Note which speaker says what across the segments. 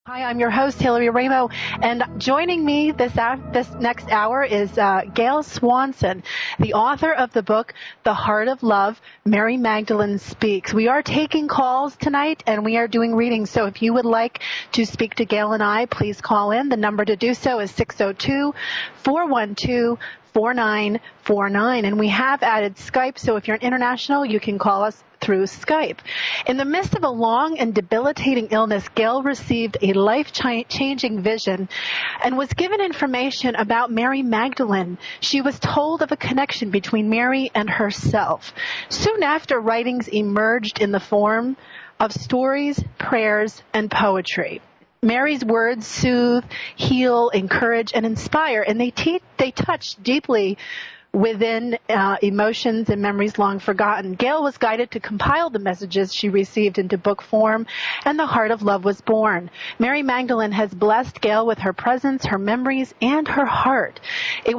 Speaker 1: Hi, I'm your host, Hillary Raimo, and joining me this next hour is Gail Swanson, the author of the book, The Heart of Love, Mary Magdalene Speaks. We are taking calls tonight, and we are doing readings, so if you would like to speak to Gail and I, please call in. The number to do so is 602-412-4949, and we have added Skype, so if you're international, you can call us through Skype. In the midst of a long and debilitating illness, Gail received a life-changing vision and was given information about Mary Magdalene. She was told of a connection between Mary and herself. Soon after, writings emerged in the form of stories, prayers, and poetry. Mary's words soothe, heal, encourage, and inspire, and they touch deeply within emotions and memories long forgotten. Gail was guided to compile the messages she received into book form, and The Heart of Love was born. Mary Magdalene has blessed Gail with her presence, her memories, and her heart. It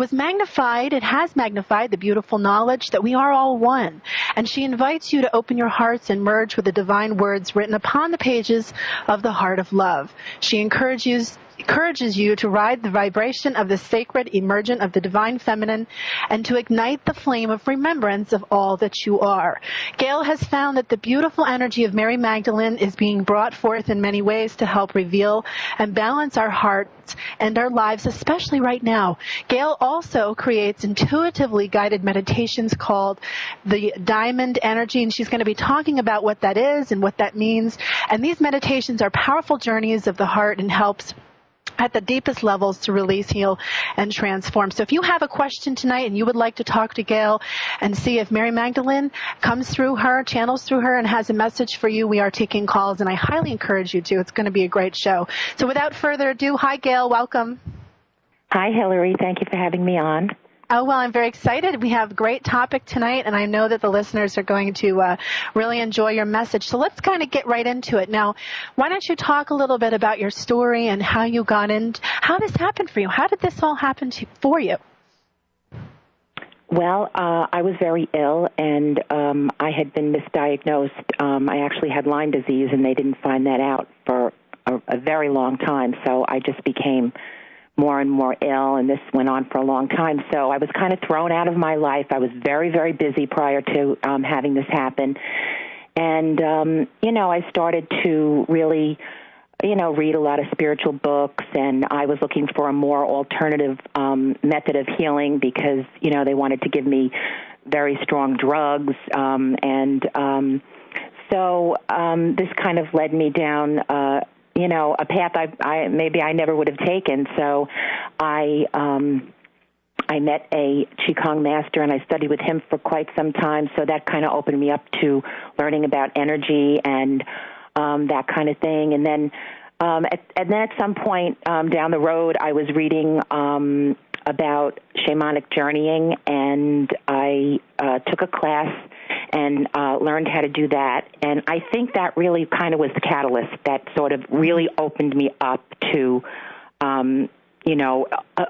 Speaker 1: has magnified the beautiful knowledge that we are all one, and she invites you to open your hearts and merge with the divine words written upon the pages of The Heart of Love. She encourages you to ride the vibration of the sacred emergent of the divine feminine and to ignite the flame of remembrance of all that you are. Gail has found that the beautiful energy of Mary Magdalene is being brought forth in many ways to help reveal and balance our hearts and our lives, especially right now. Gail also creates intuitively guided meditations called the Diamond Energy, and she's going to be talking about what that is and what that means. And these meditations are powerful journeys of the heart and helps at the deepest levels to release, heal, and transform. So if you have a question tonight and you would like to talk to Gail and see if Mary Magdalene comes through her, channels through her, and has a message for you, we are taking calls, and I highly encourage you to. It's going to be a great show. So without further ado, hi, Gail. Welcome.
Speaker 2: Hi, Hillary. Thank you for having me on.
Speaker 1: Oh, well, I'm very excited. We have a great topic tonight, and I know that the listeners are going to really enjoy your message. So let's kind of get right into it. Now, why don't you talk a little bit about your story and how you got in, how this happened for you? How did this all happen for you?
Speaker 2: Well, I was very ill, and I had been misdiagnosed. I actually had Lyme disease, and they didn't find that out for a very long time, so I just became more and more ill, and this went on for a long time. So I was kind of thrown out of my life. I was very, very busy prior to having this happen. And, I started to really, read a lot of spiritual books, and I was looking for a more alternative method of healing because, they wanted to give me very strong drugs. So this kind of led me down a path I never would have taken. So I met a Qigong master, and I studied with him for quite some time. So that kind of opened me up to learning about energy and that kind of thing. And then at some point down the road, I was reading about shamanic journeying, and I took a class and learned how to do that. And I think that really kind of was the catalyst that sort of really opened me up to,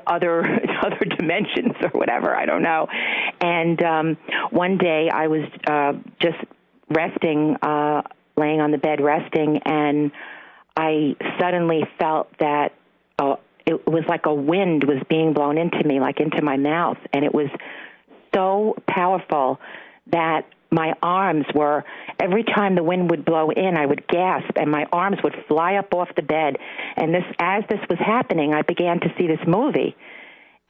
Speaker 2: other dimensions or whatever, I don't know. And one day I was just resting, laying on the bed resting, and I suddenly felt that it was like a wind was being blown into me, like into my mouth. And it was so powerful that my arms were, every time the wind would blow in, I would gasp, and my arms would fly up off the bed. And as this was happening, I began to see this movie.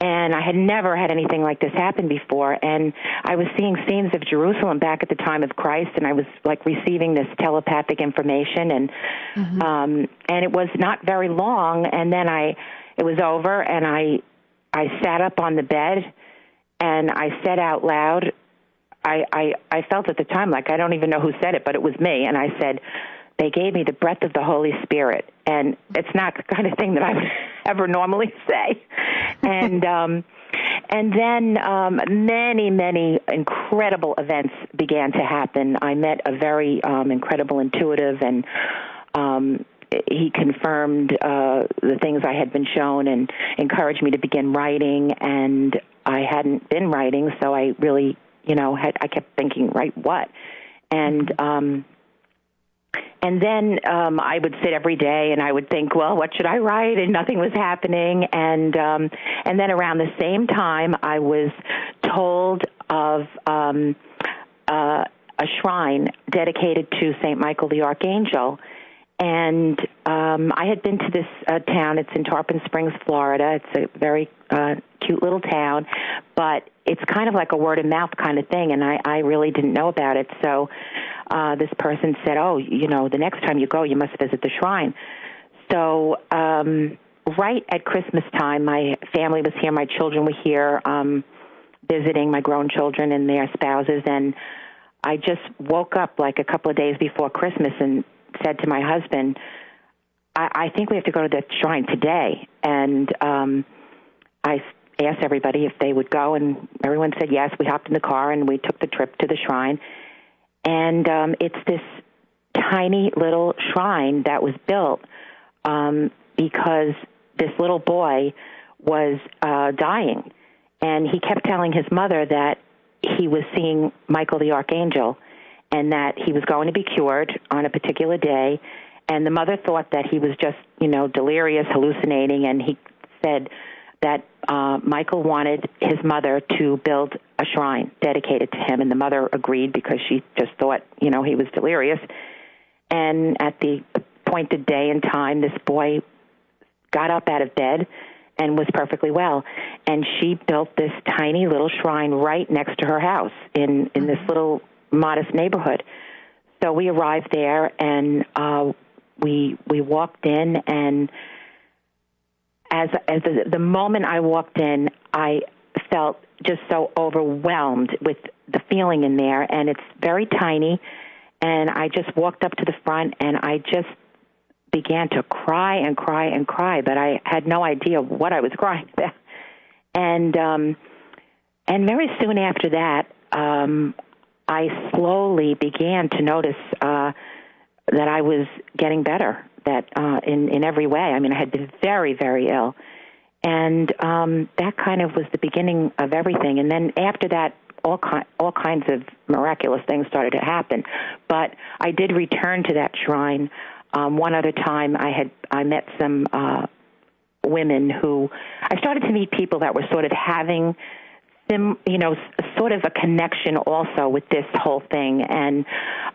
Speaker 2: And I had never had anything like this happen before. And I was seeing scenes of Jerusalem back at the time of Christ, and I was like receiving this telepathic information. And and it was not very long, and then it was over, and I sat up on the bed, and I said out loud, I felt at the time like I don't even know who said it, but it was me. And I said, they gave me the breath of the Holy Spirit. And it's not the kind of thing that I would ever normally say. And then many, many incredible events began to happen. I met a very incredible intuitive, and he confirmed the things I had been shown and encouraged me to begin writing. And I hadn't been writing, so I really, I kept thinking, write what? And And then I would sit every day and I would think, well, what should I write? And nothing was happening. And then around the same time, I was told of a shrine dedicated to St. Michael the Archangel. And I had been to this town. It's in Tarpon Springs, Florida. It's a very cute little town, but it's kind of like a word-of-mouth kind of thing, and I really didn't know about it. So this person said, the next time you go, you must visit the shrine. So right at Christmas time, my family was here, my children were here visiting, my grown children and their spouses, and I just woke up like a couple of days before Christmas and said to my husband, I think we have to go to the shrine today. And I asked everybody if they would go, and everyone said yes. We hopped in the car, and we took the trip to the shrine. And it's this tiny little shrine that was built because this little boy was dying. And he kept telling his mother that he was seeing Michael the Archangel and that he was going to be cured on a particular day. And the mother thought that he was just, delirious, hallucinating, and he said that Michael wanted his mother to build a shrine dedicated to him, and the mother agreed because she just thought, he was delirious. And at the appointed day and time, this boy got up out of bed and was perfectly well. And she built this tiny little shrine right next to her house in this little modest neighborhood. So we arrived there, and we walked in, and as the moment I walked in, I felt just so overwhelmed with the feeling in there, and it's very tiny, and I just walked up to the front, and I just began to cry and cry and cry, but I had no idea what I was crying about. And very soon after that, I slowly began to notice that I was getting better, that in every way. I mean, I had been very, very ill. And that kind of was the beginning of everything. And then after that, all kinds of miraculous things started to happen. But I did return to that shrine. One other time I met some women who, I started to meet people that were sort of having them, sort of a connection also with this whole thing. And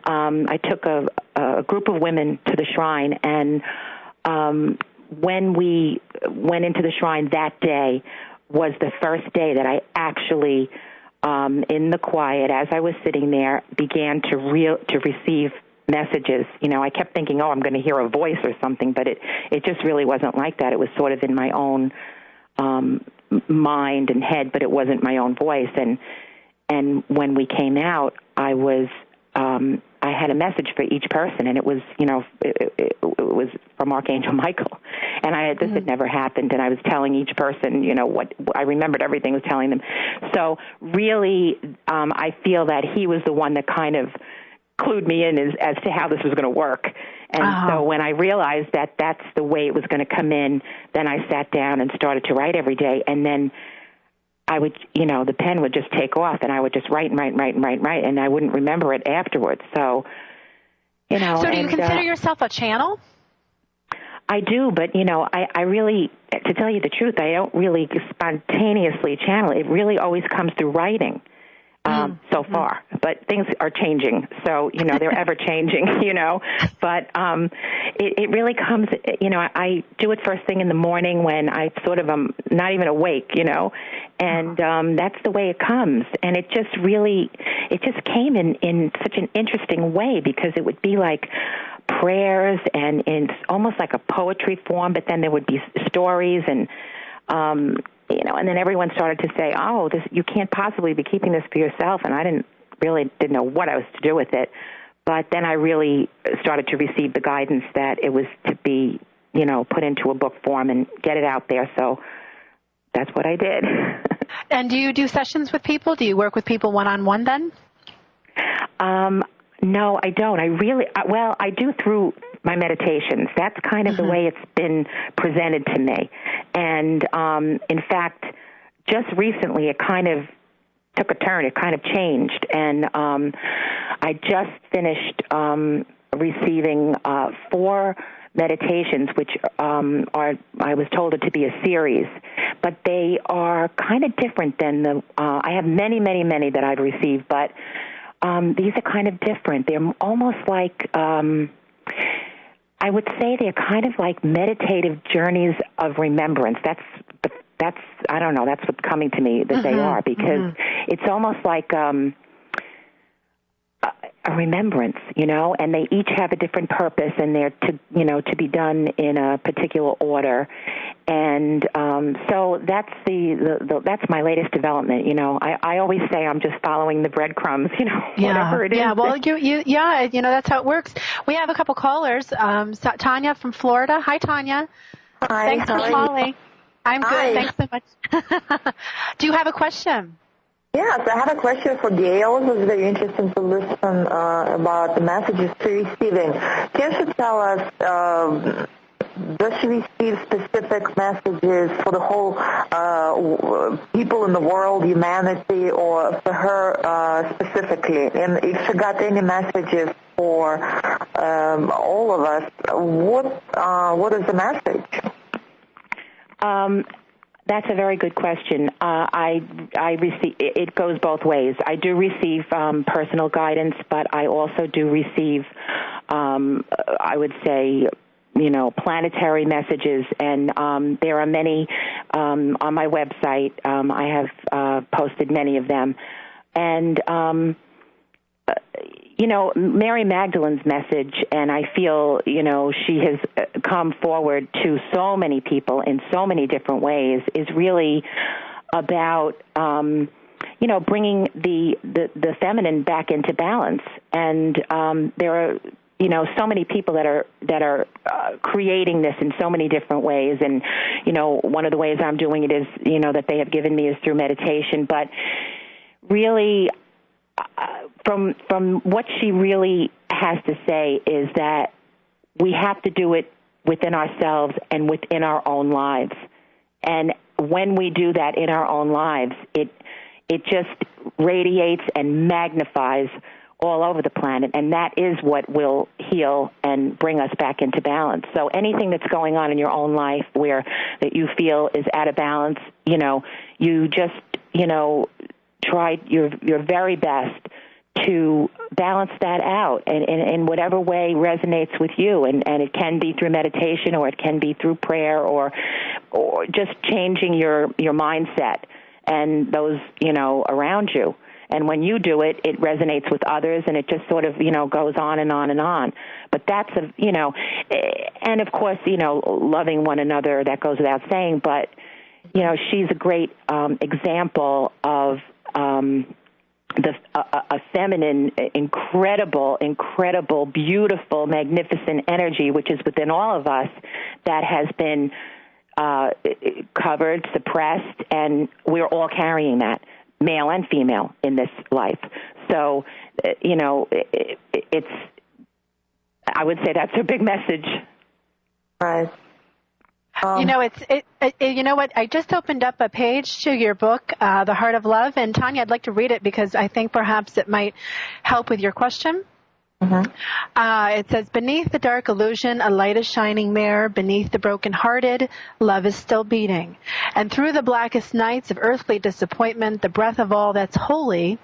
Speaker 2: I took a group of women to the shrine, and when we went into the shrine that day was the first day that I actually, in the quiet, as I was sitting there, began to receive messages. I kept thinking, I'm going to hear a voice or something, but it just really wasn't like that. It was sort of in my own mind and head, but it wasn't my own voice. And when we came out, I had a message for each person, and it was, it was from Archangel Michael. And this had never happened, and I was telling each person, what I remembered everything I was telling them. So really, I feel that he was the one that kind of clued me in as to how this was going to work. And so when I realized that that's the way it was going to come in, then I sat down and started to write every day. And then I would, the pen would just take off, and I would just write, and I wouldn't remember it afterwards. So,
Speaker 1: So do you consider yourself a channel?
Speaker 2: I do, but, I really, to tell you the truth, I don't really spontaneously channel. It really always comes through writing. So far, but things are changing. So, they're ever changing, but, it really comes, I do it first thing in the morning when I sort of am not even awake, and, that's the way it comes. And it just came in such an interesting way, because it would be like prayers and in almost like a poetry form, but then there would be stories and then everyone started to say, you can't possibly be keeping this for yourself. And I didn't know what I was to do with it. But then I really started to receive the guidance that it was to be, put into a book form and get it out there. So that's what I did.
Speaker 1: And do you do sessions with people? Do you work with people one-on-one then?
Speaker 2: No, I don't. I do through my meditations. That's kind of the way it's been presented to me. And, in fact, just recently it kind of took a turn. It kind of changed. And I just finished receiving 4 meditations, which I was told it to be a series, but they are kind of different than I have many that I've received, but these are kind of different. They're almost like, I would say they're kind of like meditative journeys of remembrance. That's I don't know, that's what's coming to me that they are, because it's almost like a remembrance, and they each have a different purpose, and they're to be done in a particular order. And so that's that's my latest development. I always say I'm just following the breadcrumbs, whatever it is.
Speaker 1: Yeah, well, that's how it works. We have a couple callers. Tanya from Florida. Hi, Tanya.
Speaker 3: Hi.
Speaker 1: Thanks for calling. I'm good.
Speaker 3: Hi.
Speaker 1: Thanks so much. Do you have a question?
Speaker 3: Yes, I have a question for Gail. It was very interesting to listen about the messages she's receiving. Can you tell us, does she receive specific messages for the whole people in the world, humanity, or for her specifically? And if she got any messages for all of us, what is the message?
Speaker 2: That's a very good question. I receive, it goes both ways. I do receive personal guidance, but I also do receive, I would say, planetary messages, and there are many on my website. I have posted many of them, and Mary Magdalene's message, and I feel, she has come forward to so many people in so many different ways, is really about, bringing the feminine back into balance. And there are, so many people that are creating this in so many different ways. And, one of the ways I'm doing it is, that they have given me is through meditation. But really, from what she really has to say is that we have to do it within ourselves and within our own lives. And when we do that in our own lives, it just radiates and magnifies all over the planet, and that is what will heal and bring us back into balance. So anything that's going on in your own life where that you feel is out of balance, you just, try your very best to balance that out and in whatever way resonates with you. And it can be through meditation, or it can be through prayer, or just changing your mindset and those, around you. And when you do it, it resonates with others, and it just sort of, goes on and on and on. But that's, and of course, loving one another, that goes without saying. But, she's a great example of a feminine, incredible, beautiful, magnificent energy, which is within all of us, that has been covered, suppressed, and we're all carrying that, male and female, in this life. So, it's, I would say that's a big message.
Speaker 3: Right.
Speaker 1: You know what? I just opened up a page to your book, The Heart of Love, and Tanya, I'd like to read it because I think perhaps it might help with your question. It says, beneath the dark illusion, a light is shining there. Beneath the broken-hearted, love is still beating. And through the blackest nights of earthly disappointment, the breath of all that's holy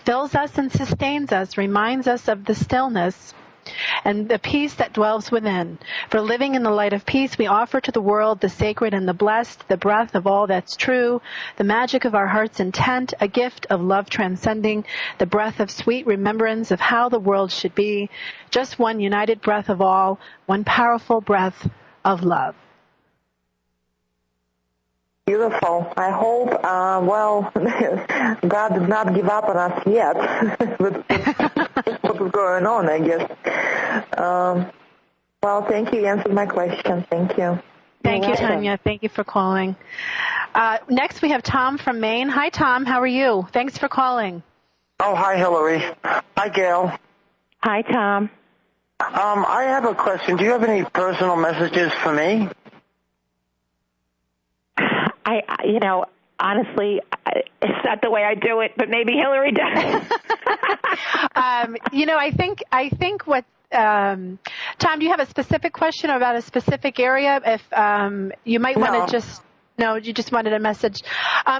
Speaker 1: fills us and sustains us, reminds us of the stillness and the peace that dwells within. For living in the light of peace, we offer to the world the sacred and the blessed, the breath of all that's true, the magic of our heart's intent, a gift of love transcending, the breath of sweet remembrance of how the world should be, just one united breath of all, one powerful breath of love.
Speaker 3: Beautiful. I hope, God did not give up on us yet with what's going on, I guess. Thank you. You answered my question. Thank you.
Speaker 1: Thank you, Tanya. Thank you for calling. Next, we have Tom from Maine. Hi, Tom. How are you? Thanks for calling.
Speaker 4: Oh, hi, Hillary. Hi, Gail.
Speaker 2: Hi, Tom.
Speaker 4: I have a question. Do you have any personal messages for me?
Speaker 2: Honestly, it's not the way I do it, but maybe Hillary does.
Speaker 1: I think what, Tom, do you have a specific question about a specific area? If you might want to no, you just wanted a message.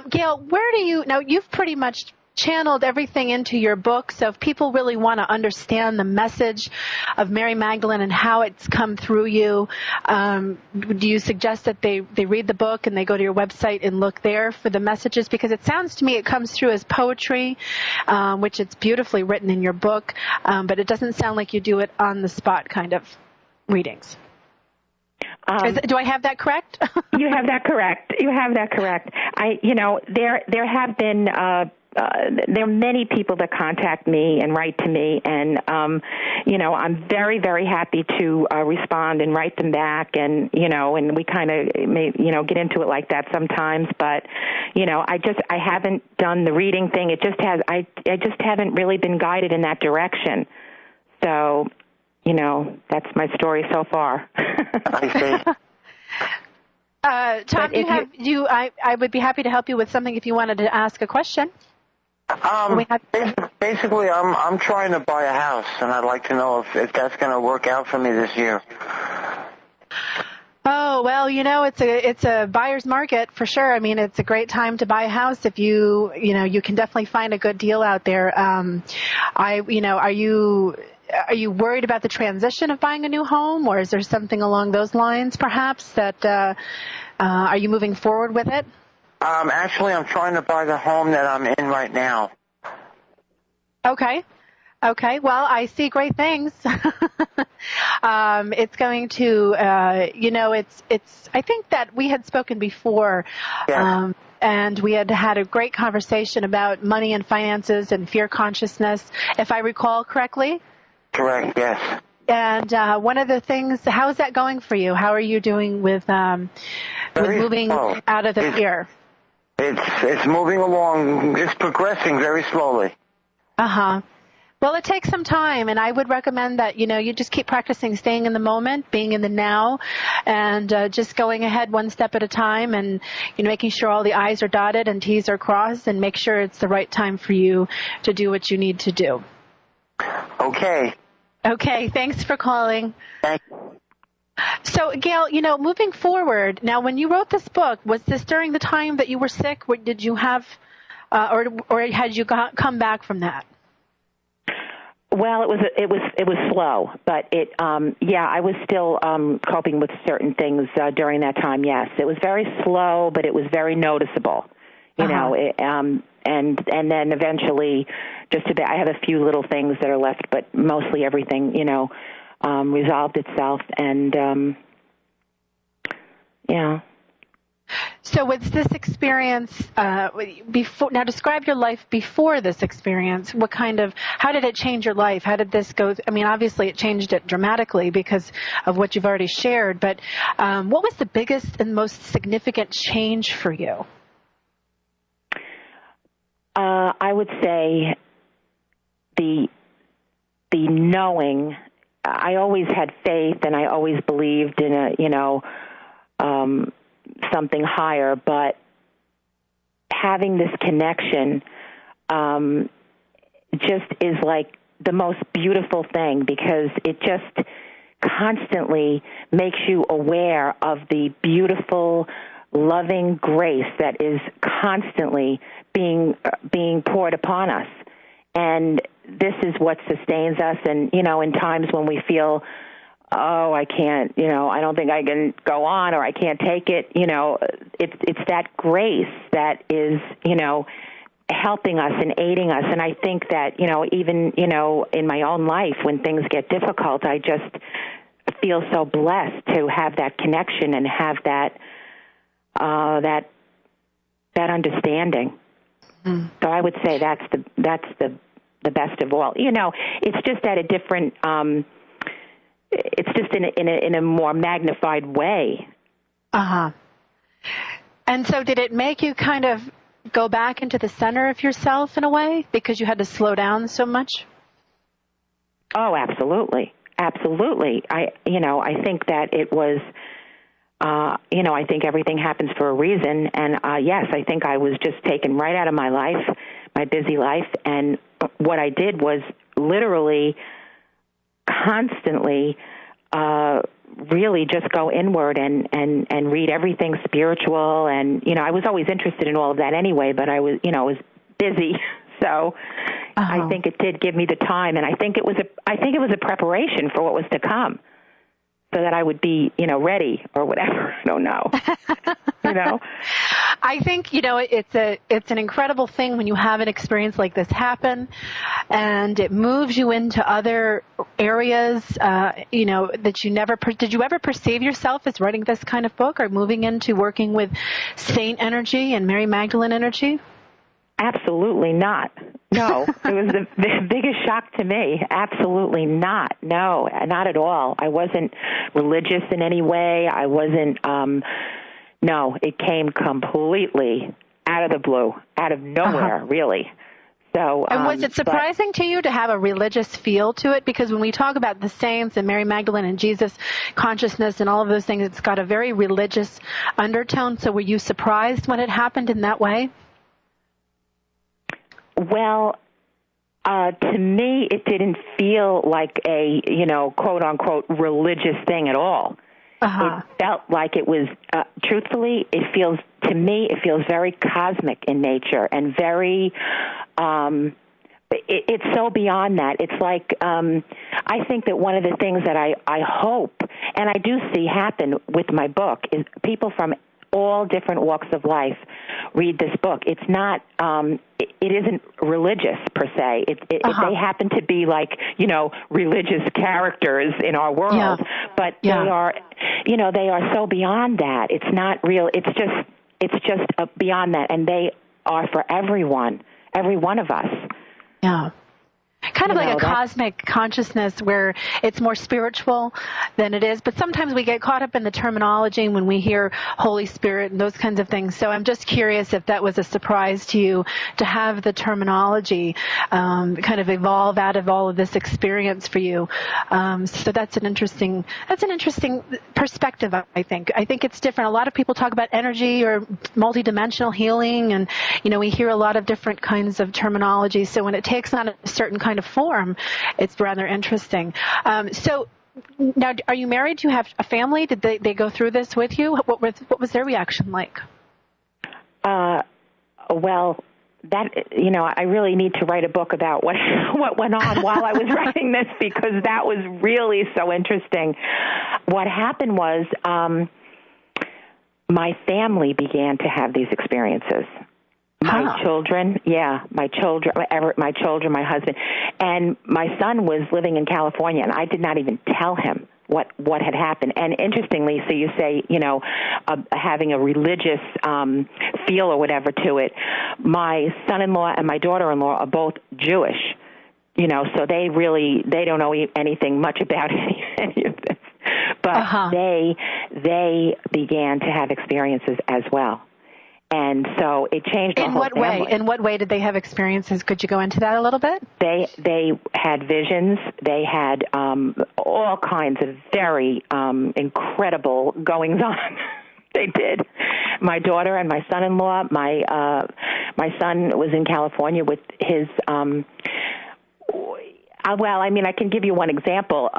Speaker 1: Gail, where do you, now you've pretty much channeled everything into your book, so if people really want to understand the message of Mary Magdalene and how it's come through you, do you suggest that they read the book and they go to your website and look there for the messages? Because it sounds to me it comes through as poetry, which it's beautifully written in your book, but it doesn't sound like you do it on the spot kind of readings. Do I have that correct?
Speaker 2: You have that correct. There have been there are many people that contact me and write to me, and I'm very, very happy to respond and write them back, and and we kind of get into it like that sometimes. But I haven't done the reading thing. It just has I just haven't really been guided in that direction. So that's my story so far.
Speaker 4: I see.
Speaker 1: Tom, I would be happy to help you with something if you wanted to ask a question.
Speaker 4: Basically, I'm trying to buy a house, and I'd like to know if that's going to work out for me this year.
Speaker 1: Oh, well, it's a buyer's market for sure. I mean, it's a great time to buy a house if you can definitely find a good deal out there. Are you worried about the transition of buying a new home, or is there something along those lines, perhaps, that are you moving forward with it?
Speaker 4: Actually, I'm trying to buy the home that I'm in right now.
Speaker 1: Okay. Well, I see great things. It's going to, I think that we had spoken before,
Speaker 4: yes.
Speaker 1: And we had a great conversation about money and finances and fear consciousness, if I recall correctly.
Speaker 4: Correct, yes.
Speaker 1: And one of the things, how is that going for you? How are you doing with moving out of the fear?
Speaker 4: It's moving along. It's progressing very slowly.
Speaker 1: Uh-huh. Well, it takes some time, and I would recommend that, you just keep practicing staying in the moment, being in the now, and just going ahead one step at a time, and making sure all the I's are dotted and T's are crossed, and make sure it's the right time for you to do what you need to do.
Speaker 4: Okay.
Speaker 1: Okay, thanks for calling.
Speaker 4: Thank you.
Speaker 1: So, Gail, moving forward, now when you wrote this book, was this during the time that you were sick? Did you have, or had you come back from that?
Speaker 2: Well, it was slow, but I was still coping with certain things during that time. Yes, it was very slow, but it was very noticeable. And then eventually, I have a few little things that are left, but mostly everything, resolved itself, and yeah.
Speaker 1: So was this experience before? Now describe your life before this experience. How did it change your life? How did this go? I mean, obviously it changed it dramatically because of what you've already shared, but what was the biggest and most significant change for you?
Speaker 2: I would say the knowing. I always had faith, and I always believed in something higher, but having this connection just is like the most beautiful thing, because it just constantly makes you aware of the beautiful, loving grace that is constantly being poured upon us. And this is what sustains us. And, in times when we feel, I can't, I don't think I can go on, or I can't take it, it's that grace that is, helping us and aiding us. And I think that, even, in my own life, when things get difficult, I just feel so blessed to have that connection and have that understanding. Mm. So I would say that's the best of all. It's just at a different, it's just in a more magnified way.
Speaker 1: Uh-huh. And so did it make you kind of go back into the center of yourself in a way, because you had to slow down so much?
Speaker 2: Oh, absolutely. Absolutely. I think that it was, I think everything happens for a reason. And, yes, I think I was just taken right out of my life, my busy life, and what I did was literally constantly really just go inward and read everything spiritual. And, I was always interested in all of that anyway, but I was busy. So I think it did give me the time, and I think it was a preparation for what was to come, so that I would be, ready or whatever. I don't know.
Speaker 1: I think, it's an incredible thing when you have an experience like this happen, and it moves you into other areas, that you never, did you ever perceive yourself as writing this kind of book or moving into working with saint energy and Mary Magdalene energy?
Speaker 2: Absolutely not. No, it was the biggest shock to me. Absolutely not. No, not at all. I wasn't religious in any way. I wasn't, no, it came completely out of the blue, out of nowhere, really. So,
Speaker 1: and was it surprising to you to have a religious feel to it? Because when we talk about the saints and Mary Magdalene and Jesus consciousness and all of those things, it's got a very religious undertone. So were you surprised when it happened in that way?
Speaker 2: Well, to me, it didn't feel like a, quote-unquote religious thing at all. It felt like it was, truthfully, to me, it feels very cosmic in nature and very, it's so beyond that. It's like, I think that one of the things that I hope, and I do see happen with my book, is people from all different walks of life read this book. It's not, it isn't religious per se. They happen to be like, religious characters in our world, but they are, they are so beyond that. It's not real. It's just beyond that. And they are for everyone, every one of us.
Speaker 1: Yeah. Kind of like a cosmic consciousness where it's more spiritual than it is. But sometimes we get caught up in the terminology when we hear Holy Spirit and those kinds of things. So I'm just curious if that was a surprise to you to have the terminology kind of evolve out of all of this experience for you. So that's an interesting perspective, I think. I think it's different. A lot of people talk about energy or multidimensional healing, and, we hear a lot of different kinds of terminology. So when it takes on a certain kind of form, it's rather interesting. So now, are you married? Do you have a family? Did they go through this with you? What was their reaction like?
Speaker 2: Well, that, I really need to write a book about what went on while I was writing this, because that was really so interesting. What happened was my family began to have these experiences. My children, my children, my husband, and my son was living in California, and I did not even tell him what had happened. And interestingly, so you say, having a religious feel or whatever to it, my son-in-law and my daughter-in-law are both Jewish, so they don't know anything much about any of this. But they began to have experiences as well. And so it changed the whole family.
Speaker 1: In what way did they have experiences? Could you go into that a little bit?
Speaker 2: They had visions. They had all kinds of very incredible goings-on. They did. My daughter and my son-in-law. My son was in California with his. I can give you one example.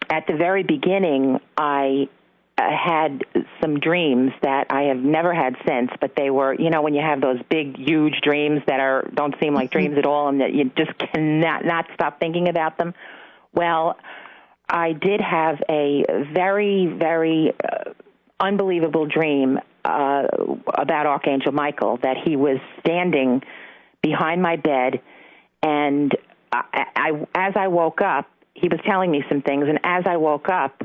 Speaker 2: At the very beginning, I had some dreams that I have never had since, but they were, when you have those big, huge dreams that don't seem like dreams at all, and that you just cannot not stop thinking about them. Well, I did have a very, very unbelievable dream about Archangel Michael, that he was standing behind my bed, and as I woke up, he was telling me some things, and as I woke up,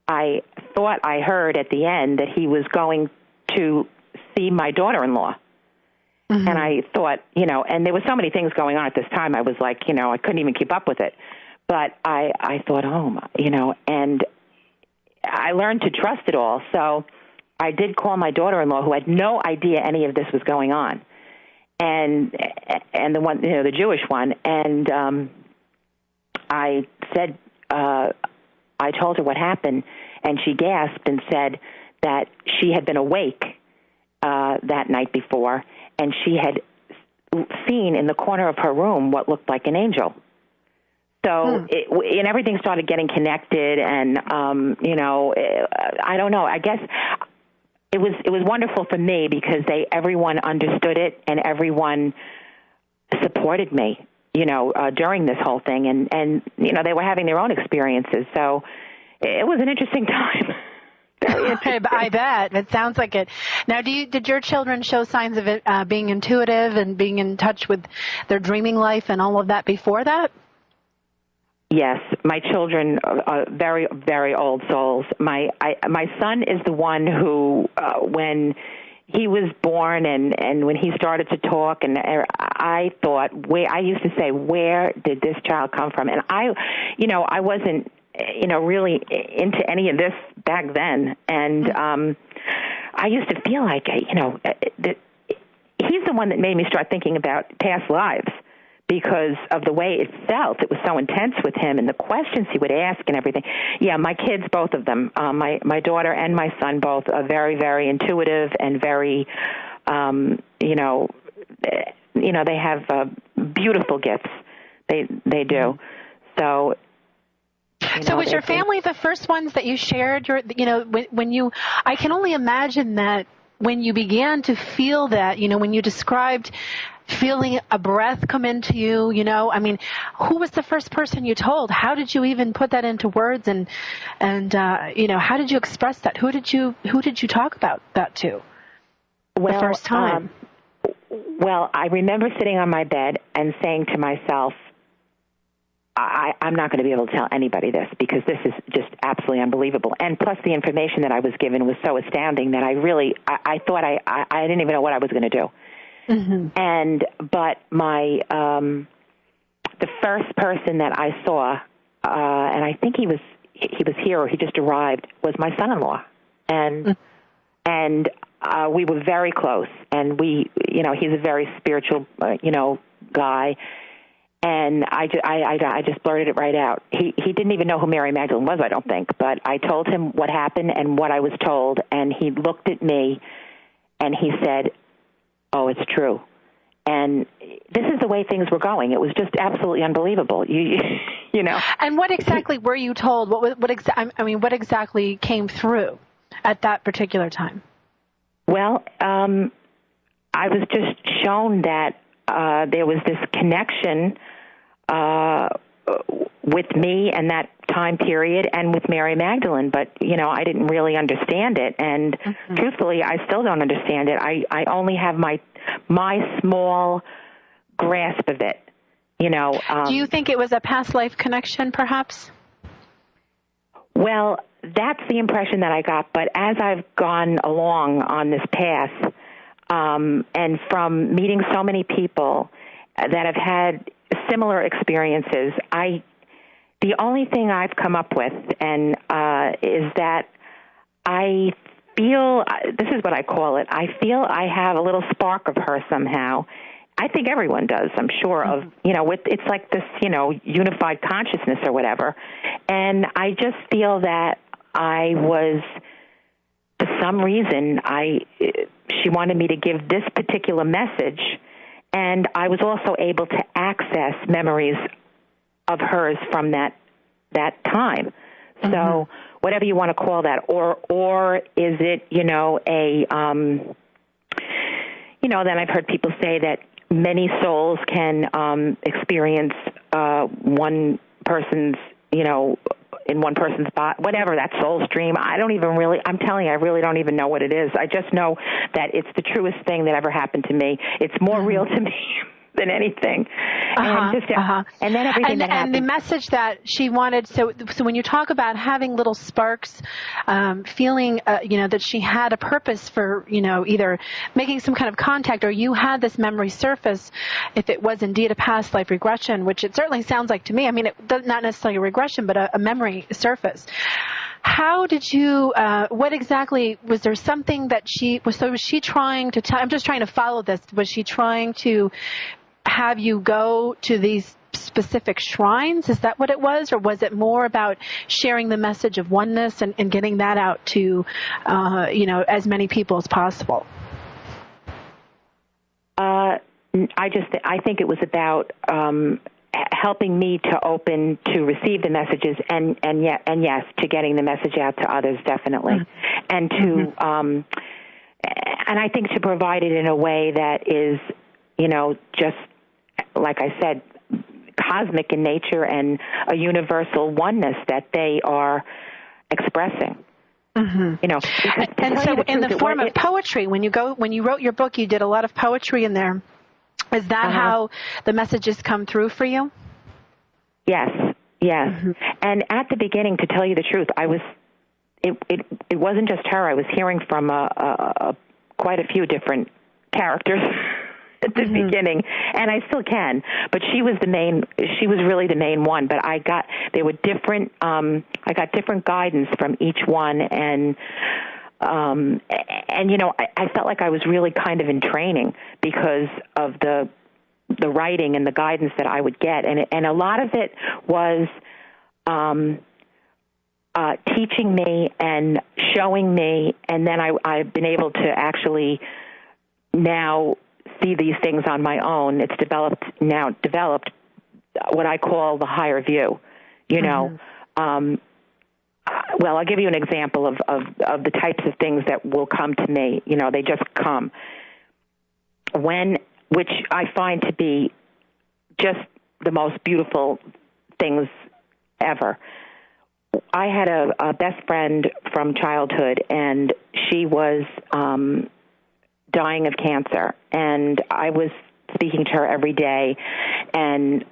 Speaker 2: I thought I heard at the end that he was going to see my daughter-in-law. Mm-hmm. And I thought, and there were so many things going on at this time, I was like, I couldn't even keep up with it. But I thought, and I learned to trust it all. So I did call my daughter-in-law, who had no idea any of this was going on, and the one, the Jewish one, and I said, I told her what happened, and she gasped and said that she had been awake that night before, and she had seen in the corner of her room what looked like an angel. So and everything started getting connected, and I don't know. I guess it was wonderful for me because everyone understood it and everyone supported me, during this whole thing, and they were having their own experiences. So it was an interesting time.
Speaker 1: I bet. It sounds like it. Now, did your children show signs of it, being intuitive and being in touch with their dreaming life and all of that before that?
Speaker 2: Yes, my children are very, very old souls. My son is the one who, when he was born and when he started to talk, and I thought, I used to say, where did this child come from? And I wasn't, really into any of this back then. And I used to feel like, he's the one that made me start thinking about past lives. Because of the way it felt. It was so intense with him and the questions he would ask and everything. Yeah, my kids, both of them, my daughter and my son both are very, very intuitive and very, they have beautiful gifts. They do. So
Speaker 1: was your family the first ones that you shared I can only imagine that when you began to feel that, when you described feeling a breath come into you, who was the first person you told? How did you even put that into words? And how did you express that? Who did you talk about that to the first time?
Speaker 2: I remember sitting on my bed and saying to myself, I'm not going to be able to tell anybody this because this is just absolutely unbelievable. And plus the information that I was given was so astounding that I thought I didn't even know what I was going to do. Mm-hmm. But my, the first person that I saw, and I think he was here or he just arrived, was my son-in-law. And we were very close, and he's a very spiritual, guy. And I just blurted it right out. He didn't even know who Mary Magdalene was, I don't think, but I told him what happened and what I was told, and he looked at me and he said, "Oh, it's true." And this is the way things were going. It was just absolutely unbelievable. You know.
Speaker 1: And what exactly were you told? What exactly came through at that particular time?
Speaker 2: Well, I was just shown that there was this connection with me and that time period and with Mary Magdalene, but, I didn't really understand it. And truthfully, I still don't understand it. I only have my small grasp of it,
Speaker 1: Do you think it was a past life connection, perhaps?
Speaker 2: Well, that's the impression that I got. But as I've gone along on this path, and from meeting so many people that have had similar experiences, the only thing I've come up with is that I feel, this is what I call it, I feel I have a little spark of her somehow. I think everyone does, I'm sure of, it's like this, unified consciousness or whatever. And I just feel that I was, for some reason, she wanted me to give this particular message, and I was also able to access memories of hers from that time. So whatever you want to call that, or is it, then I've heard people say that many souls can experience one person's, in one person's body, whatever, that soul stream. I'm telling you, I really don't even know what it is. I just know that it's the truest thing that ever happened to me. It's more real to me than anything. And then everything that happened.
Speaker 1: And the message that she wanted, so when you talk about having little sparks, feeling, that she had a purpose for, either making some kind of contact or you had this memory surface, if it was indeed a past life regression, which it certainly sounds like to me. I mean, it does not necessarily a regression, but a memory surface. How did you, what exactly, was there something that was she trying to tell, I'm just trying to follow this, was she trying to have you go to these specific shrines? Is that what it was? Or was it more about sharing the message of oneness and getting that out to, as many people as possible?
Speaker 2: I think it was about helping me to open to receive the messages, and yes, to getting the message out to others, definitely, and to and I think to provide it in a way that is, just like I said, cosmic in nature and a universal oneness that they are expressing.
Speaker 1: And so in the form of poetry, when you wrote your book, you did a lot of poetry in there. Is that how the messages come through for you?
Speaker 2: Yes. And at the beginning, to tell you the truth, it wasn't just her. I was hearing from quite a few different characters at the beginning, and I still can. But she was really the main one. But I got different guidance from each one, and I felt like I was really kind of in training because of the writing and the guidance that I would get, and a lot of it was teaching me and showing me, and then I've been able to actually now see these things on my own. It's developed what I call the higher view, Well, I'll give you an example of the types of things that will come to me. They just come. Which I find to be just the most beautiful things ever. I had a best friend from childhood, and she was dying of cancer, and I was speaking to her every day and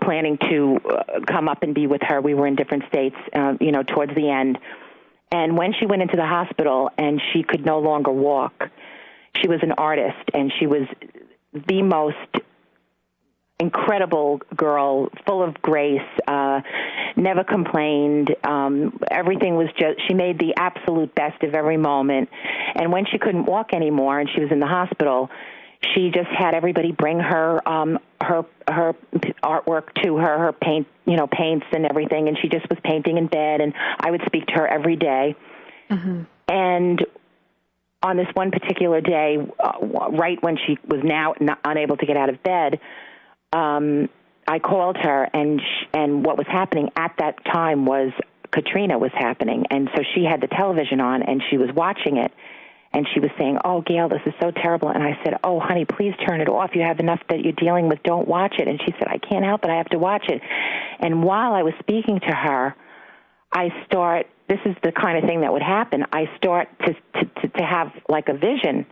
Speaker 2: planning to come up and be with her. We were in different states, towards the end. And when she went into the hospital and she could no longer walk, she was an artist, and she was the most incredible girl, full of grace, never complained. Everything was she made the absolute best of every moment. And when she couldn't walk anymore and she was in the hospital, she just had everybody bring her her artwork to her paints and everything, and she just was painting in bed, and I would speak to her every day. And on this one particular day, right when she was now unable to get out of bed, I called her, and what was happening at that time was Katrina was happening, and so she had the television on, and she was watching it. And she was saying, "Oh, Gail, this is so terrible." And I said, "Oh, honey, please turn it off. You have enough that you're dealing with. Don't watch it." And she said, "I can't help it. I have to watch it." And while I was speaking to her, this is the kind of thing that would happen. I start to have like a vision,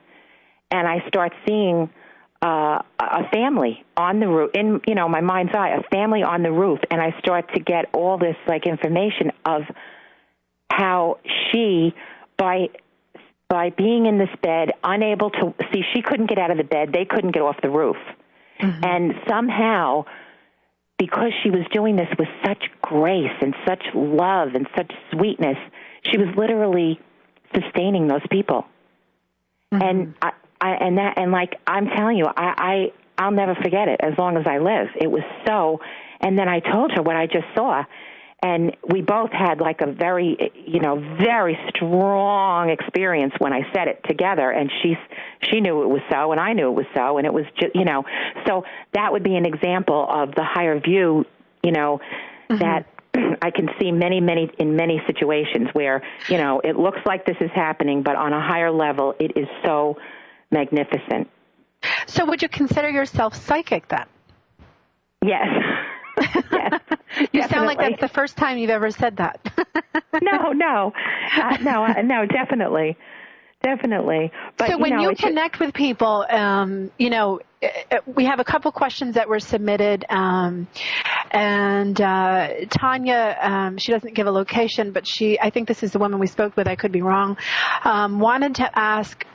Speaker 2: and I start seeing a family on the roof, in my mind's eye, a family on the roof, and I start to get all this like information of how she, by being in this bed, unable to see, she couldn't get out of the bed, they couldn't get off the roof. And somehow, because she was doing this with such grace and such love and such sweetness, she was literally sustaining those people. And I'm telling you, I'll never forget it as long as I live. It was so, and then I told her what I just saw. And we both had like a very, very strong experience when I said it together. And she knew it was so, and I knew it was so. And it was just, so that would be an example of the higher view, that I can see in many situations where, it looks like this is happening, but on a higher level, it is so magnificent. So would you consider yourself psychic then? Yes. Yes, you sound like that's the first time you've ever said that. No, definitely. But, so when you connect with people, we have a couple questions that were submitted, and Tanya, she doesn't give a location, but I think this is the woman we spoke with, I could be wrong, wanted to ask,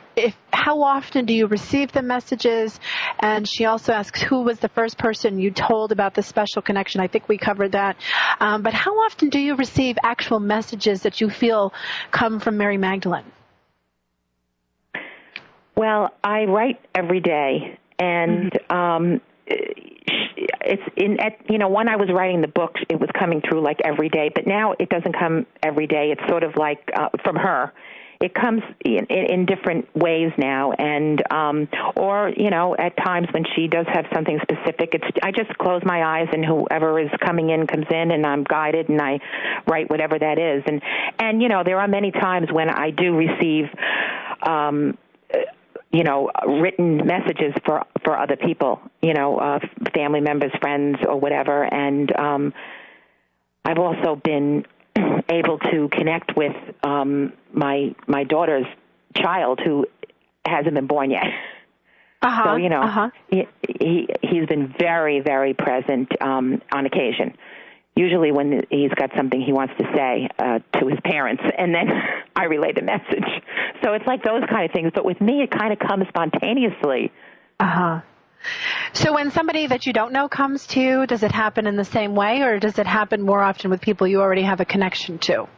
Speaker 2: how often do you receive the messages? And she also asks, who was the first person you told about the special connection? I think we covered that. But how often do you receive actual messages that you feel come from Mary Magdalene? Well, I write every day, and when I was writing the book, it was coming through like every day. But now it doesn't come every day. It's sort of like from her. it comes in different ways now, and or at times when she does have something specific, I just close my eyes and whoever is coming in comes in, and I'm guided and I write whatever that is, and there are many times when I do receive written messages for other people, family members, friends, or whatever, and I've also been able to connect with my daughter's child who hasn't been born yet. So he's been very, very present on occasion. Usually when he's got something he wants to say to his parents, and then I relay the message. So it's like those kind of things. But with me, it kind of comes spontaneously.
Speaker 1: So when somebody that you don't know comes to you, does it happen in the same way, or does it happen more often with people you already have a connection to?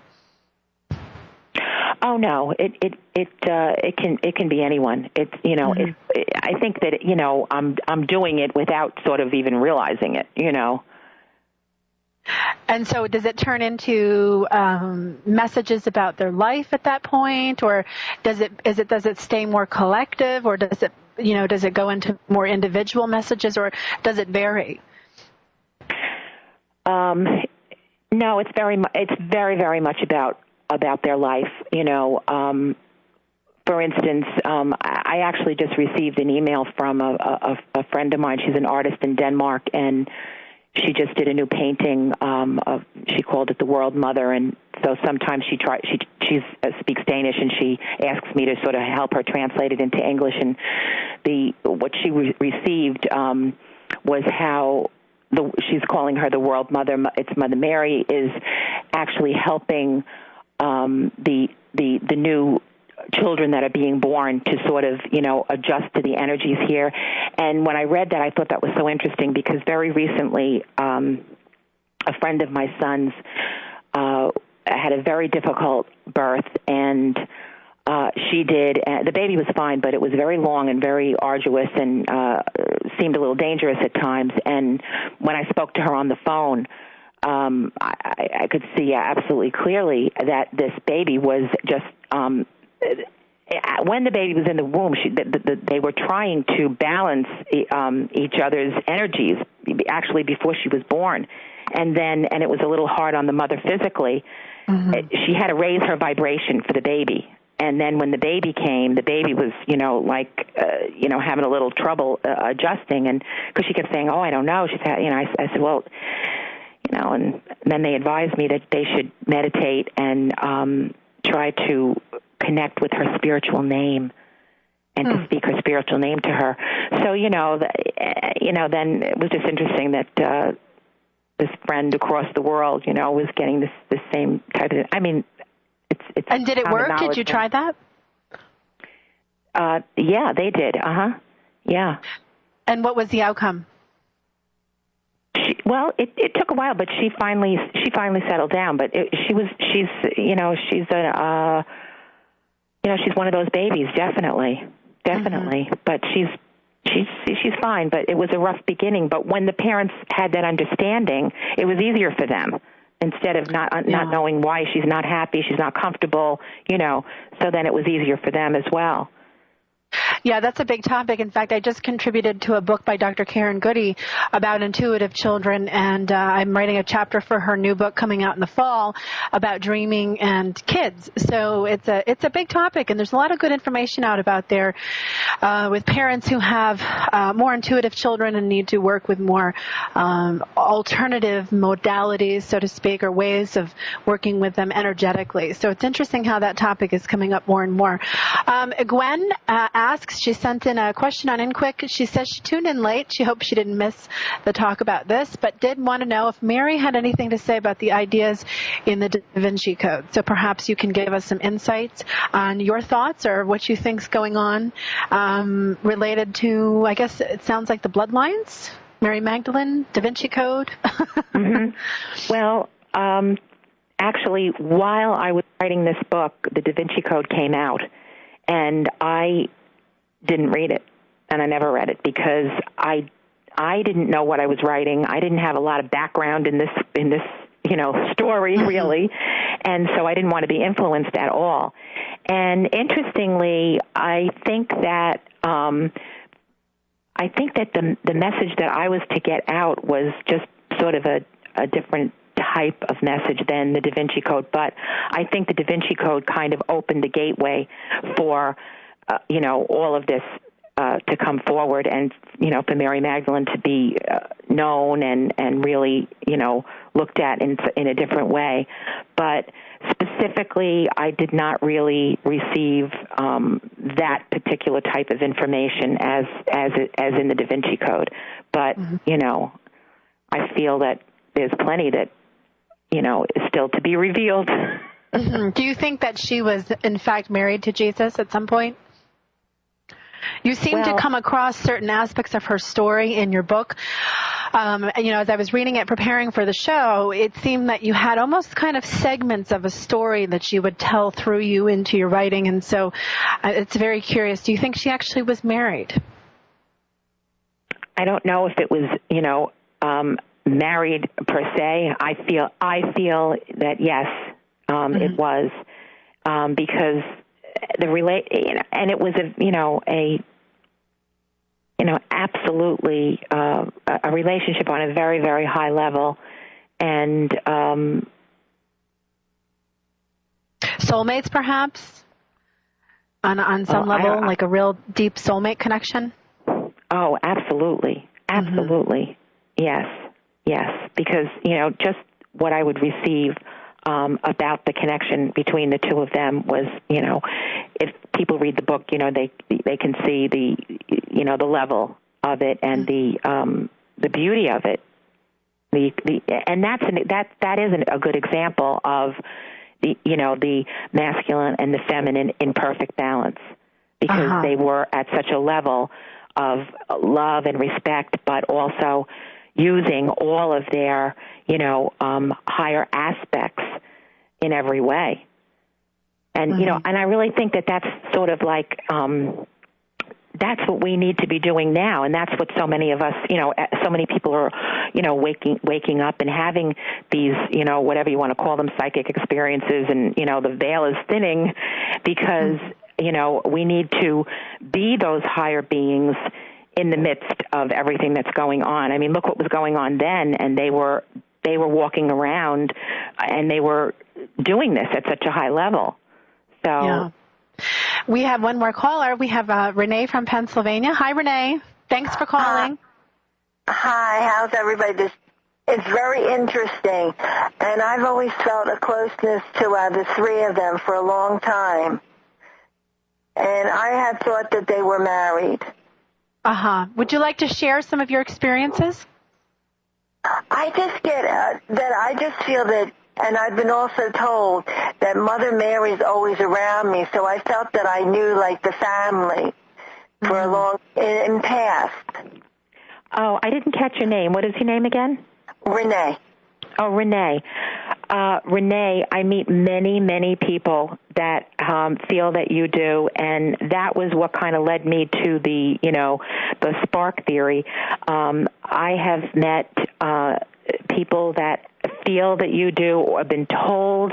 Speaker 2: Oh no, it can be anyone. It's I think that I'm doing it without sort of even realizing it.
Speaker 1: And so does it turn into messages about their life at that point, or does it stay more collective, or does it go into more individual messages, or does it vary?
Speaker 2: No, it's very, very much about their life. For instance, I actually just received an email from a friend of mine. She's an artist in Denmark, and she just did a new painting. She called it The World Mother, and so sometimes she speaks Danish, and she asks me to sort of help her translate it into English. And what she received was how she's calling her the World Mother. It's Mother Mary is actually helping the new children that are being born to sort of, adjust to the energies here. And when I read that, I thought that was so interesting because very recently a friend of my son's had a very difficult birth, and the baby was fine, but it was very long and very arduous and seemed a little dangerous at times. And when I spoke to her on the phone, I could see absolutely clearly that this baby was just when the baby was in the womb, they were trying to balance each other's energies actually before she was born, and it was a little hard on the mother physically. Mm-hmm. She had to raise her vibration for the baby. And then when the baby came, the baby was, having a little trouble adjusting, and because she kept saying, "Oh, I don't know." She said, I said, "Well, and then they advised me that they should meditate and try to connect with her spiritual name and to speak her spiritual name to her." So, then it was just interesting that this friend across the world, was getting this same type of. I mean, it's.
Speaker 1: And did it work? Did you try that?
Speaker 2: Yeah, they did. Yeah.
Speaker 1: And what was the outcome?
Speaker 2: It took a while, but she finally settled down. But she's one of those babies, definitely. Mm-hmm. But she's fine. But it was a rough beginning. But when the parents had that understanding, it was easier for them. Instead of not knowing why she's not happy, she's not comfortable, so then it was easier for them as well.
Speaker 1: Yeah, that's a big topic. In fact, I just contributed to a book by Dr. Karen Goody about intuitive children, and I'm writing a chapter for her new book coming out in the fall about dreaming and kids. So it's a big topic, and there's a lot of good information out about there with parents who have more intuitive children and need to work with more alternative modalities, so to speak, or ways of working with them energetically. So it's interesting how that topic is coming up more and more. Gwen asks, she sent in a question on InQuick. She says she tuned in late. She hopes she didn't miss the talk about this, but did want to know if Mary had anything to say about the ideas in the Da Vinci Code. So perhaps you can give us some insights on your thoughts or what you think's going on related to, I guess it sounds like the bloodlines, Mary Magdalene, Da Vinci Code.
Speaker 2: Mm-hmm. Well, actually, while I was writing this book, the Da Vinci Code came out, and I didn't read it, and I never read it because I didn't know what I was writing. I didn't have a lot of background in this story really, and so I didn't want to be influenced at all. And interestingly, I think that the message that I was to get out was just sort of a different type of message than the Da Vinci Code. But I think the Da Vinci Code kind of opened the gateway for, all of this to come forward, and, for Mary Magdalene to be known and really, looked at in a different way. But specifically, I did not really receive that particular type of information as in the Da Vinci Code. But, I feel that there's plenty that, is still to be revealed.
Speaker 1: Mm-hmm. Do you think that she was, in fact, married to Jesus at some point? You seem to come across certain aspects of her story in your book. As I was reading it, preparing for the show, it seemed that you had almost kind of segments of a story that she would tell through you into your writing. And so it's very curious. Do you think she actually was married?
Speaker 2: I don't know if it was, married per se. I feel that yes, it was, because and it was absolutely a relationship on a very, very high level, and
Speaker 1: soulmates, perhaps, on some level, like a real deep soulmate connection.
Speaker 2: Oh, absolutely, yes, because just what I would receive about the connection between the two of them was, if people read the book, they can see the level of it and the beauty of it. And that is a good example of the masculine and the feminine in perfect balance, because they were at such a level of love and respect, but also using all of their, higher aspects in every way. And, and I really think that that's sort of like, that's what we need to be doing now. And that's what so many of us, so many people are, waking up and having these, whatever you want to call them, psychic experiences. And, the veil is thinning because, we need to be those higher beings in the midst of everything that's going on. I mean, look what was going on then, and they were walking around and they were doing this at such a high level. So yeah.
Speaker 1: We have one more caller. We have Renee from Pennsylvania. Hi, Renee. Thanks for calling.
Speaker 3: Hi, how's everybody? It's very interesting, and I've always felt a closeness to the three of them for a long time, and I had thought that they were married.
Speaker 1: Would you like to share some of your experiences?
Speaker 3: I just get that I just feel that, and I've been also told that Mother Mary's always around me, so I felt that I knew, like, the family for a long, in past.
Speaker 2: Oh, I didn't catch your name. What is your name again?
Speaker 3: Renee.
Speaker 2: Oh, Renee. Renee, I meet many, many people that feel that you do, and that was what kind of led me to the spark theory. I have met people that feel that you do, or have been told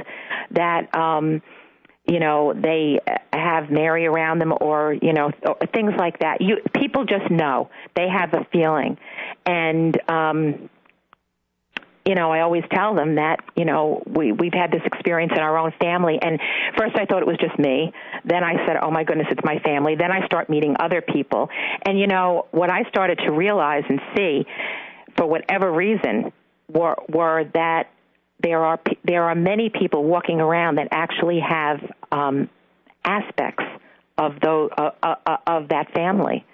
Speaker 2: that they have Mary around them, or things like that. People just know. They have a feeling, and I always tell them that, we've had this experience in our own family. And first I thought it was just me. Then I said, oh, my goodness, it's my family. Then I start meeting other people. And, what I started to realize and see, for whatever reason, were that there are many people walking around that actually have aspects of that family,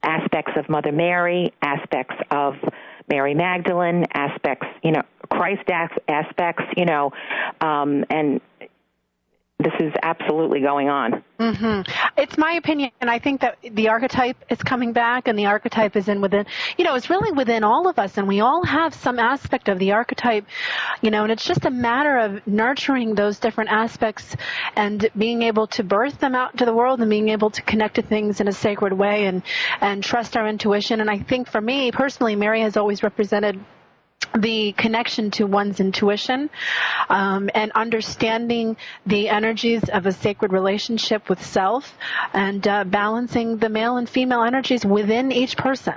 Speaker 2: aspects of Mother Mary, aspects of Mary Magdalene, aspects, Christ aspects, and this is absolutely going on. It's
Speaker 1: my opinion, and I think that the archetype is coming back, and the archetype is it's really within all of us, and we all have some aspect of the archetype, and it's just a matter of nurturing those different aspects and being able to birth them out into the world and being able to connect to things in a sacred way and trust our intuition. And I think for me personally, Mary has always represented the connection to one's intuition, and understanding the energies of a sacred relationship with self, and balancing the male and female energies within each person.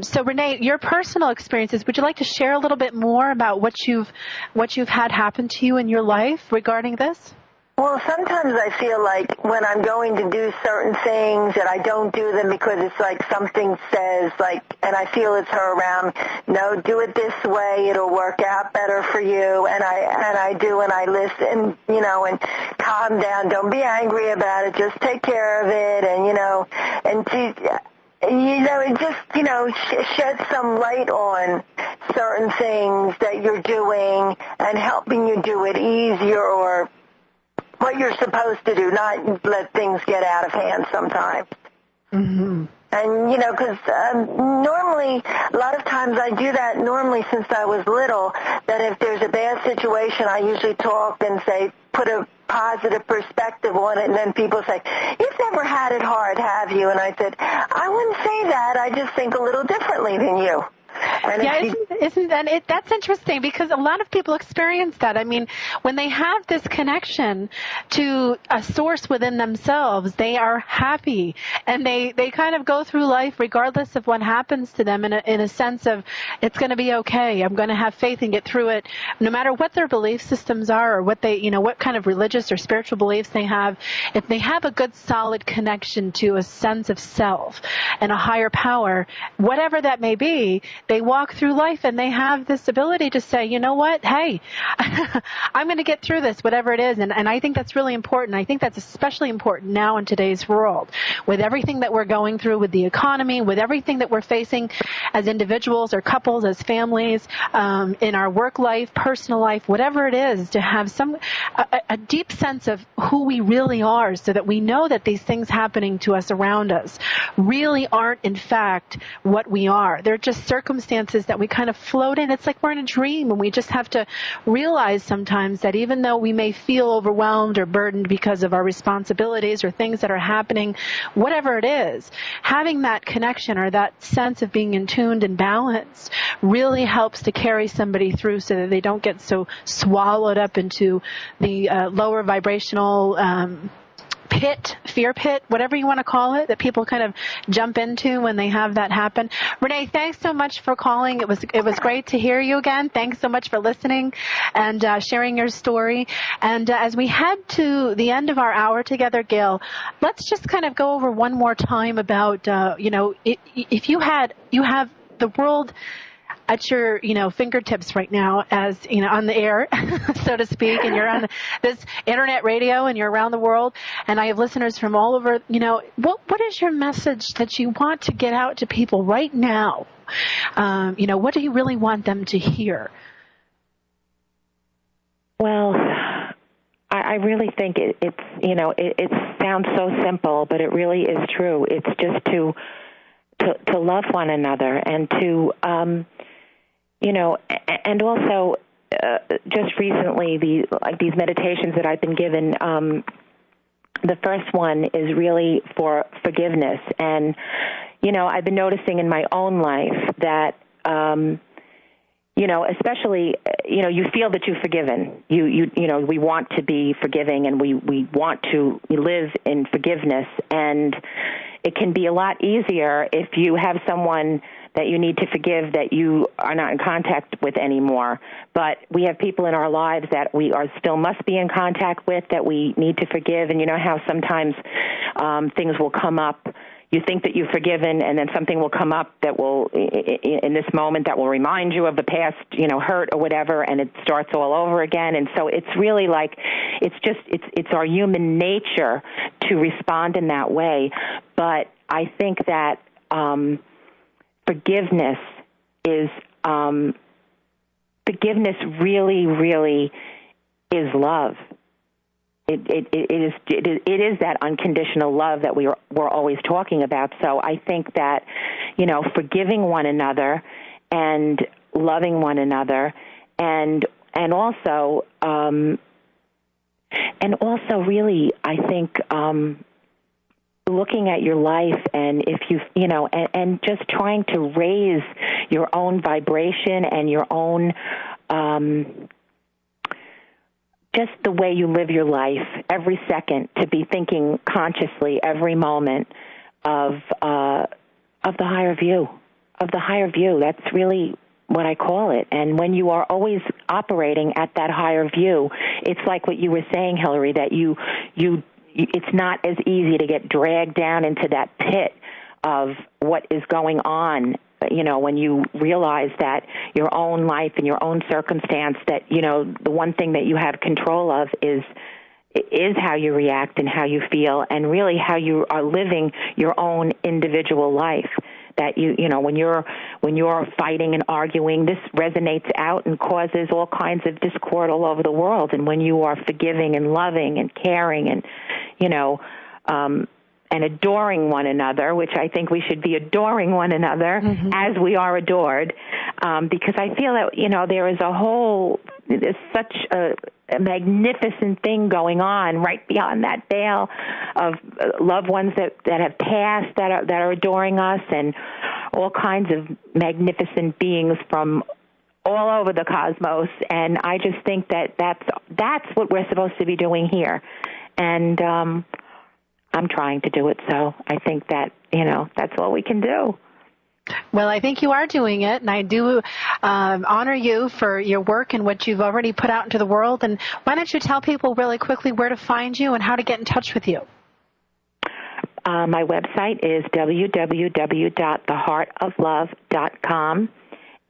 Speaker 1: So Renee, your personal experiences, would you like to share a little bit more about what you've had happen to you in your life regarding this?
Speaker 3: Well, sometimes I feel like when I'm going to do certain things that I don't do them because it's like something says, like, and I feel it's her around, no, do it this way, it'll work out better for you, and I do, and I listen, you know, and calm down, don't be angry about it, just take care of it, and, you know, and it just, you know, sheds some light on certain things that you're doing and helping you do it easier, or what you're supposed to do, not let things get out of hand sometimes.
Speaker 1: Mm-hmm.
Speaker 3: And, you know, because normally, a lot of times I do that normally since I was little, that if there's a bad situation, I usually talk and say, put a positive perspective on it, and then people say, you've never had it hard, have you? And I said, I wouldn't say that. I just think a little differently than you. And
Speaker 1: yeah, that's interesting, because a lot of people experience that. I mean, when they have this connection to a source within themselves, they are happy, and they kind of go through life regardless of what happens to them in a sense of, it's going to be okay. I'm going to have faith and get through it, no matter what their belief systems are, or what they, you know, what kind of religious or spiritual beliefs they have. If they have a good, solid connection to a sense of self and a higher power, whatever that may be, they walk through life and they have this ability to say, you know what, hey, I'm going to get through this, whatever it is. And I think that's really important. I think that's especially important now in today's world, with everything that we're going through with the economy, with everything that we're facing as individuals or couples, as families, in our work life, personal life, whatever it is, to have a deep sense of who we really are, so that we know that these things happening to us around us really aren't, in fact, what we are. They're just circumstances that we kind of float in. It's like we're in a dream, and we just have to realize sometimes that even though we may feel overwhelmed or burdened because of our responsibilities or things that are happening, whatever it is, having that connection or that sense of being in tuned and balanced really helps to carry somebody through, so that they don't get so swallowed up into the lower vibrational fear pit, whatever you want to call it, that people kind of jump into when they have that happen. Renee, thanks so much for calling. It was great to hear you again. Thanks so much for listening and sharing your story. And as we head to the end of our hour together, Gail, let's just kind of go over one more time about, if you have the world at your, fingertips right now, as, on the air, so to speak, and you're on this internet radio and you're around the world, and I have listeners from all over, what is your message that you want to get out to people right now? What do you really want them to hear?
Speaker 2: Well, I really think it's, it sounds so simple, but it really is true. It's just to love one another, and to, and also just recently, these meditations that I've been given, the first one is really for forgiveness. And, I've been noticing in my own life that, especially, you feel that you've forgiven. We want to be forgiving, and we want to live in forgiveness. And it can be a lot easier if you have someone that you need to forgive that you are not in contact with anymore. But we have people in our lives that we still must be in contact with, that we need to forgive. And you know how sometimes things will come up. You think that you've forgiven, and then something will come up that will, in this moment, that will remind you of the past, hurt or whatever, and it starts all over again. And so it's really like, it's our human nature to respond in that way. But I think that forgiveness really, really is love. It is that unconditional love that we're always talking about. So I think that, forgiving one another and loving one another, and also really, I think, looking at your life, and if you know, and just trying to raise your own vibration and your own, just the way you live your life every second, to be thinking consciously every moment of the higher view, That's really what I call it. And when you are always operating at that higher view, it's like what you were saying, Hillary, that it's not as easy to get dragged down into that pit of what is going on, you know, when you realize that your own life and your own circumstance, that, you know, the one thing that you have control of is how you react and how you feel, and really how you are living your own individual life. That you know, when you're fighting and arguing, this resonates out and causes all kinds of discord all over the world. And when you are forgiving and loving and caring and, you know, and adoring one another, which I think we should be adoring one another as we are adored, because I feel that, you know, there's such a magnificent thing going on right beyond that veil of loved ones that have passed, that are adoring us, and all kinds of magnificent beings from all over the cosmos. And I just think that that's what we're supposed to be doing here. And I'm trying to do it, so I think that, you know, that's all we can do.
Speaker 1: Well, I think you are doing it, and I do honor you for your work and what you've already put out into the world. And why don't you tell people really quickly where to find you and how to get in touch with you?
Speaker 2: My website is www.theheartoflove.com,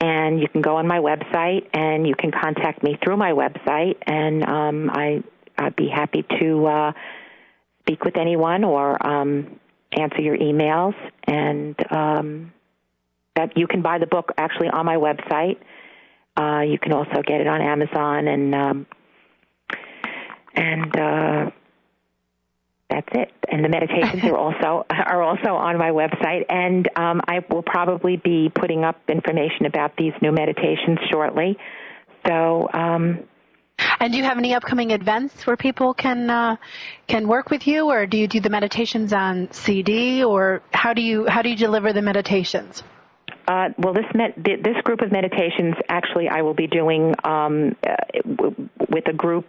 Speaker 2: and you can go on my website, and you can contact me through my website, and I'd be happy to speak with anyone or answer your emails, and that you can buy the book actually on my website. You can also get it on Amazon, and that's it. And the meditations are also on my website, and I will probably be putting up information about these new meditations shortly. So.
Speaker 1: And do you have any upcoming events where people can work with you, or do you do the meditations on CD, or how do you deliver the meditations?
Speaker 2: Well, this group of meditations, actually, I will be doing with a group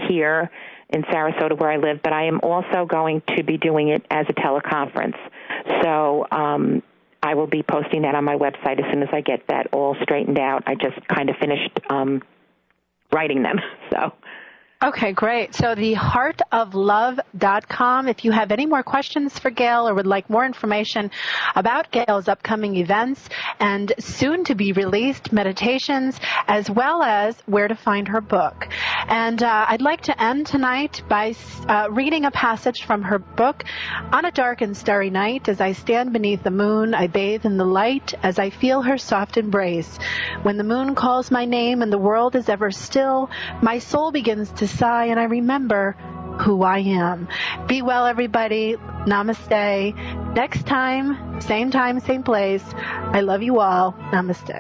Speaker 2: here in Sarasota where I live, but I am also going to be doing it as a teleconference. So I will be posting that on my website as soon as I get that all straightened out. I just kind of finished writing them, so.
Speaker 1: Okay, great. So theheartoflove.com. If you have any more questions for Gail or would like more information about Gail's upcoming events and soon-to-be-released meditations, as well as where to find her book. And I'd like to end tonight by reading a passage from her book. On a dark and starry night, as I stand beneath the moon, I bathe in the light as I feel her soft embrace. When the moon calls my name and the world is ever still, my soul begins to sigh, and I remember who I am. Be well, everybody. Namaste. Next time, same place. I love you all. Namaste.